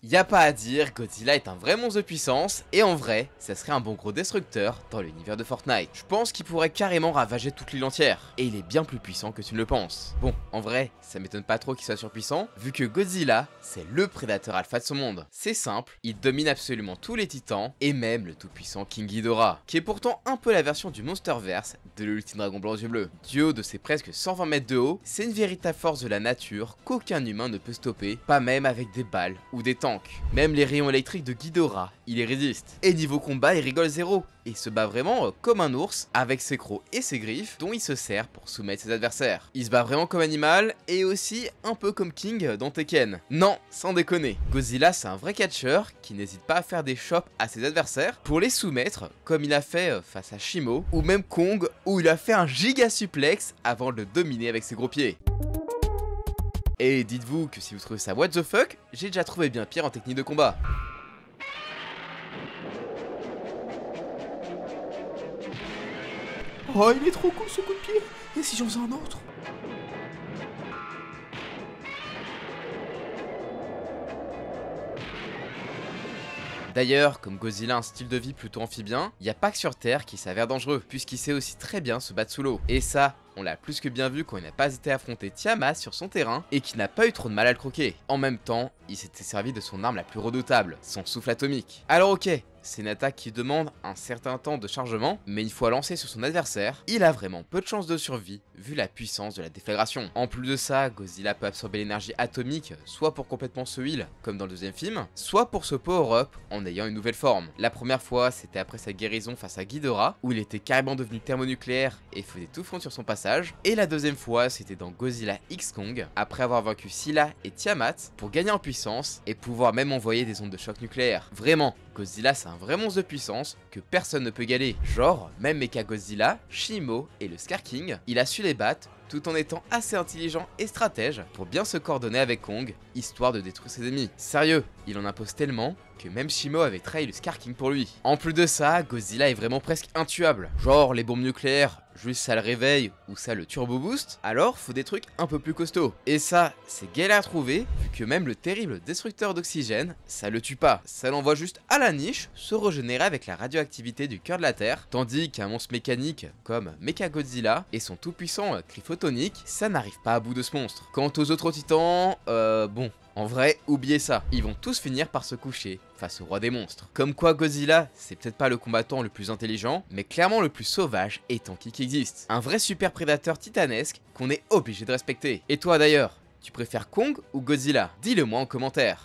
Y a pas à dire, Godzilla est un vrai monstre de puissance, et en vrai, ça serait un bon gros destructeur dans l'univers de Fortnite. Je pense qu'il pourrait carrément ravager toute l'île entière, et il est bien plus puissant que tu ne le penses. Bon, en vrai, ça m'étonne pas trop qu'il soit surpuissant, vu que Godzilla, c'est le prédateur alpha de son monde. C'est simple, il domine absolument tous les titans, et même le tout-puissant King Ghidorah, qui est pourtant un peu la version du Monsterverse de l'ultime dragon blanc aux yeux bleus. Du haut de ses presque 120 mètres de haut, c'est une véritable force de la nature qu'aucun humain ne peut stopper, pas même avec des balles ou des tanks. Même les rayons électriques de Ghidorah, il y résiste. Et niveau combat, il rigole zéro, et se bat vraiment comme un ours, avec ses crocs et ses griffes, dont il se sert pour soumettre ses adversaires. Il se bat vraiment comme animal, et aussi un peu comme King dans Tekken. Non, sans déconner. Godzilla, c'est un vrai catcheur, qui n'hésite pas à faire des chops à ses adversaires, pour les soumettre, comme il a fait face à Shimo, ou même Kong, où il a fait un giga suplex avant de le dominer avec ses gros pieds. Et dites-vous que si vous trouvez ça what the fuck, j'ai déjà trouvé bien pire en technique de combat. Oh, il est trop cool ce coup de pied. Et si j'en faisais un autre? D'ailleurs, comme Godzilla a un style de vie plutôt amphibien, il n'y a pas que sur Terre qui s'avère dangereux, puisqu'il sait aussi très bien se battre sous l'eau. Et ça, on l'a plus que bien vu quand il n'a pas été affronté Tiamat sur son terrain et qui n'a pas eu trop de mal à le croquer. En même temps, il s'était servi de son arme la plus redoutable, son souffle atomique. Alors ok, c'est une attaque qui demande un certain temps de chargement, mais une fois lancé sur son adversaire, il a vraiment peu de chances de survie vu la puissance de la déflagration. En plus de ça, Godzilla peut absorber l'énergie atomique soit pour complètement se heal, comme dans le deuxième film, soit pour se power-up en ayant une nouvelle forme. La première fois, c'était après sa guérison face à Ghidorah, où il était carrément devenu thermonucléaire et faisait tout fondre sur son passage. Et la deuxième fois, c'était dans Godzilla X Kong, après avoir vaincu Scylla et Tiamat, pour gagner en puissance et pouvoir même envoyer des ondes de choc nucléaire. Vraiment, Godzilla c'est un vrai monstre de puissance que personne ne peut égaler. Genre, même Mechagodzilla, Shimo et le Scar King, il a su les battre tout en étant assez intelligent et stratège pour bien se coordonner avec Kong, histoire de détruire ses ennemis. Sérieux, il en impose tellement que même Shimo avait trahi le Scar King pour lui. En plus de ça, Godzilla est vraiment presque intuable. Genre les bombes nucléaires, juste ça le réveille ou ça le turbo boost, alors faut des trucs un peu plus costauds. Et ça, c'est galère à trouver, vu que même le terrible destructeur d'oxygène, ça le tue pas. Ça l'envoie juste à la niche, se régénérer avec la radioactivité du cœur de la Terre, tandis qu'un monstre mécanique comme Mechagodzilla et son tout-puissant cri photonique, ça n'arrive pas à bout de ce monstre. Quant aux autres titans, bon... En vrai, oubliez ça, ils vont tous finir par se coucher face au roi des monstres. Comme quoi Godzilla, c'est peut-être pas le combattant le plus intelligent, mais clairement le plus sauvage et tanky qui existe. Un vrai super prédateur titanesque qu'on est obligé de respecter. Et toi d'ailleurs, tu préfères Kong ou Godzilla? Dis-le moi en commentaire.